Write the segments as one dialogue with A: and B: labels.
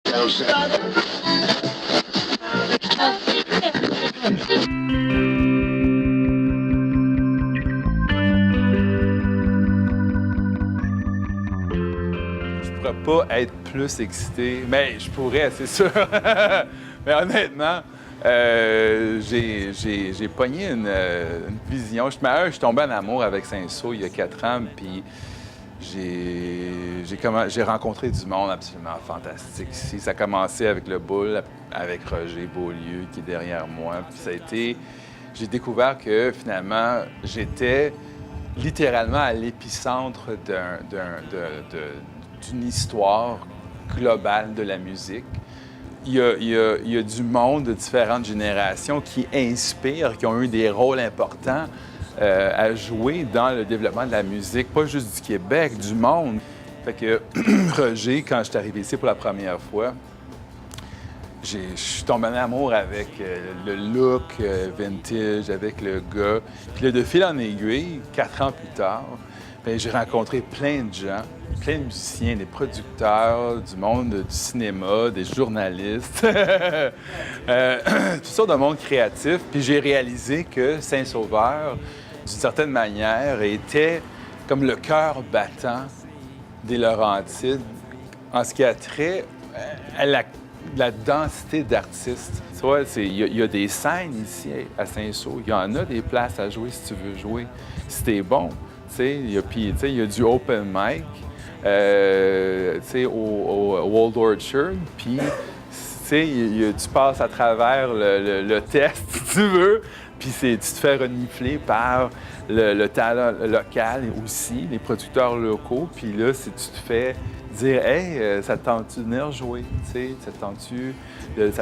A: Je pourrais pas être plus excité, mais je pourrais, c'est sûr. Mais honnêtement, j'ai pogné une vision. Je suis tombé en amour avec Saint-Saul il y a 4 ans, puis j'ai rencontré du monde absolument fantastique ici. Ça a commencé avec le Bull, avec Roger Beaulieu qui est derrière moi. Puis ça a été... J'ai découvert que finalement, j'étais littéralement à l'épicentre d'une histoire globale de la musique. Il y a du monde de différentes générations qui inspirent, qui ont eu des rôles importants à jouer dans le développement de la musique, pas juste du Québec, du monde. Fait que Roger, quand je suis arrivé ici pour la première fois, je suis tombé en amour avec le look vintage, avec le gars. Puis là, de fil en aiguille, 4 ans plus tard, bien, j'ai rencontré plein de gens, plein de musiciens, des producteurs, du monde du cinéma, des journalistes, toutes sortes de monde créatif. Puis j'ai réalisé que Saint-Sauveur, d'une certaine manière, était comme le cœur battant des Laurentides en ce qui a trait à la densité d'artistes. Tu vois, il y a des scènes ici à Saint-Saul. Il y en a des places à jouer si tu veux jouer, si t'es bon. Il y a du open mic au Old Orchard, puis tu passes à travers le test, si tu veux, puis tu te fais renifler par le talent local aussi, les producteurs locaux, puis là, tu te fais dire « Hey, ça te tente-tu de venir jouer? Ça te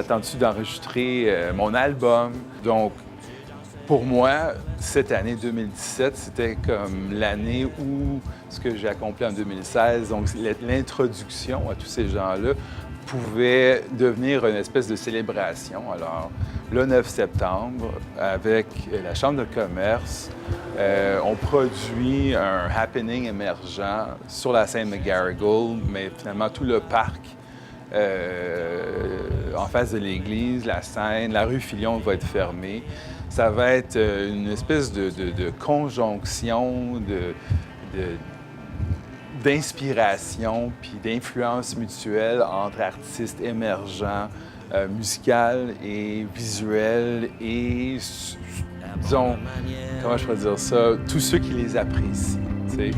A: tente-tu d'enregistrer mon album? » Donc, pour moi, cette année 2017, c'était comme l'année où ce que j'ai accompli en 2016, donc l'introduction à tous ces gens-là, pouvait devenir une espèce de célébration. Alors, le 9 septembre, avec la Chambre de commerce, on produit un happening émergent sur la scène McGarrigle, mais finalement tout le parc en face de l'église, la scène, la rue Filion va être fermée. Ça va être une espèce de conjonction d'inspiration puis d'influence mutuelle entre artistes émergents, musicaux et visuels et, disons, comment je pourrais dire ça, tous ceux qui les apprécient, tu sais.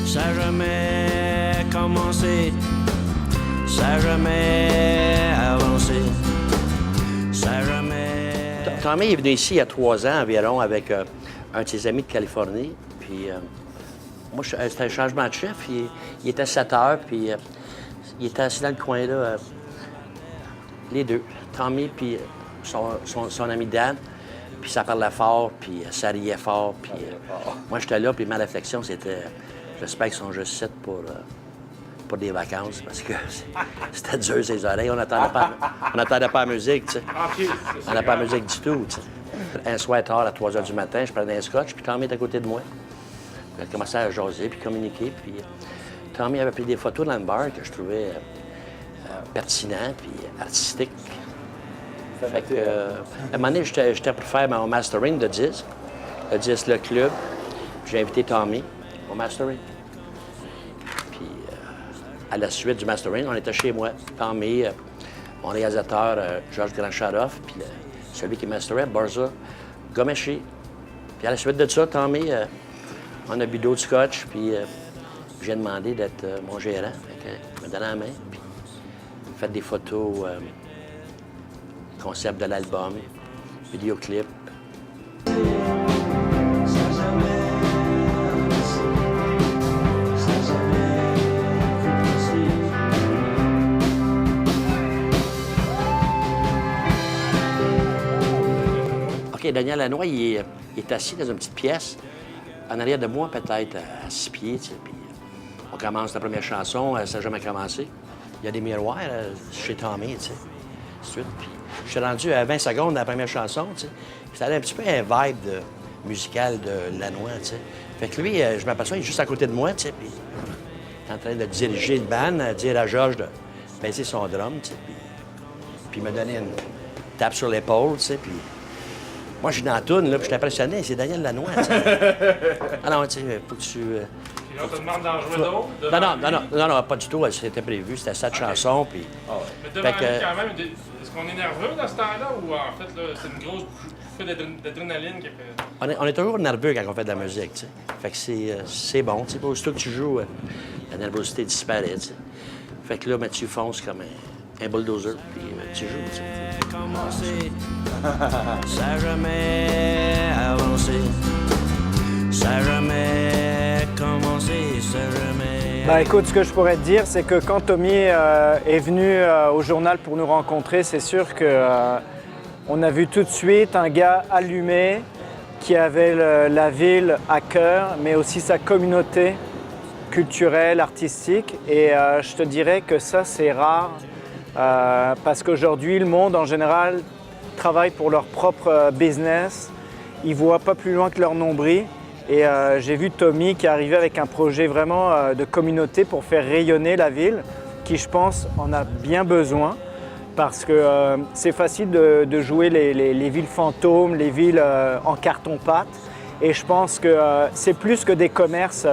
B: Ça n'a jamais commencé, ça n'a jamais avancé, ça n'a jamais...
C: Tommy est venu ici il y a 3 ans environ avec un de ses amis de Californie, puis... Moi, c'était un changement de chef. Il était 7 heures, puis il était assis dans le coin, là. Les deux, Tommy puis son ami Dan. Puis ça parlait fort, puis ça riait fort. Puis moi, j'étais là, puis ma réflexion, c'était... J'espère qu'ils sont juste 7 pour des vacances, parce que c'était dur, ses oreilles. On n'entendait pas la musique, tu sais. On n'entendait pas la musique du tout, tu sais. Un soir tard, à 3 heures du matin, je prenais un scotch, puis Tommy était à côté de moi. On a commencé à jaser puis communiquer. Puis Tommy avait pris des photos dans le bar que je trouvais pertinents puis artistiques. Fait que, à un moment donné, j'étais pour faire mon mastering de disque, le disque Le Club. J'ai invité Tommy au mastering. Puis à la suite du mastering, on était chez moi. Tommy, mon réalisateur Georges Grandcharoff, puis celui qui masterait, Barza Gomeshi. Puis à la suite de ça, Tommy... on a bu d'autres scotch, puis j'ai demandé d'être mon gérant. Il m'a donné la main, puis fait des photos, concept de l'album, vidéoclip. OK, Daniel Lanois, il est assis dans une petite pièce. En arrière de moi, peut-être à 6 pieds, tu sais, puis on commence la première chanson, ça n'a jamais commencé. Il y a des miroirs chez Tommy, tu sais, suite. Puis je suis rendu à 20 secondes de la première chanson, tu sais. C'était un petit peu un vibe musical de Lanois, tu sais. Fait que lui, je m'aperçois, il est juste à côté de moi, tu sais, puis il est en train de diriger le band, dire à Georges baisser son drum, tu sais, puis il m'a donné une tape sur l'épaule, tu sais, puis moi, je suis dans la toune, là, puis je suis impressionné, c'est Daniel Lanois, tu sais. Ah non, tu sais, faut que tu...
D: Puis là, on te demande d'en jouer d'autres?
C: Non, pas du tout, c'était prévu, c'était 7 chansons, puis...
D: Mais devant
C: Fait que-
D: lui, quand même, est-ce qu'on est nerveux dans ce temps-là ou en fait, là, c'est une grosse bouffée d'adrénaline qui fait...
C: On est toujours nerveux quand on fait de la musique, tu sais. Fait que c'est bon, tu sais. Aussitôt que tu joues, la nervosité disparaît, tu sais. Fait que là, ben, tu fonces comme un bulldozer, puis tu joues, tu sais.
B: Commencé, ça a jamais avancé. Ça a jamais commencé, ça a jamais.
E: Bah écoute, ce que je pourrais te dire, c'est que quand Tommy est venu au journal pour nous rencontrer, c'est sûr que on a vu tout de suite un gars allumé qui avait la ville à cœur, mais aussi sa communauté culturelle, artistique. Et je te dirais que ça, c'est rare parce qu'aujourd'hui, le monde en général travaille pour leur propre business. Ils ne voient pas plus loin que leur nombril. Et j'ai vu Tommy qui arrivait avec un projet vraiment de communauté pour faire rayonner la ville, qui je pense en a bien besoin, parce que c'est facile de jouer les villes fantômes, les villes en carton-pâte. Et je pense que c'est plus que des commerces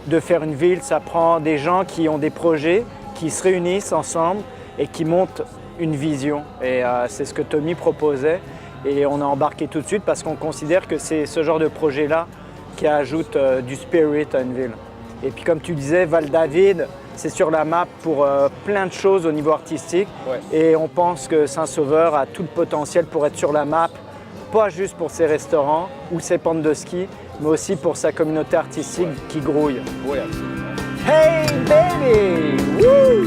E: de faire une ville, ça prend des gens qui ont des projets, qui se réunissent ensemble et qui montent une vision. Et c'est ce que Tommy proposait. Et on a embarqué tout de suite parce qu'on considère que c'est ce genre de projet-là qui ajoute du spirit à une ville. Et puis comme tu disais, Val-David, c'est sur la map pour plein de choses au niveau artistique.
A: Ouais.
E: Et on pense que Saint-Sauveur a tout le potentiel pour être sur la map, pas juste pour ses restaurants ou ses pentes de ski, mais aussi pour sa communauté artistique qui grouille.
A: Oui, absolument.
E: Hey baby! Woo!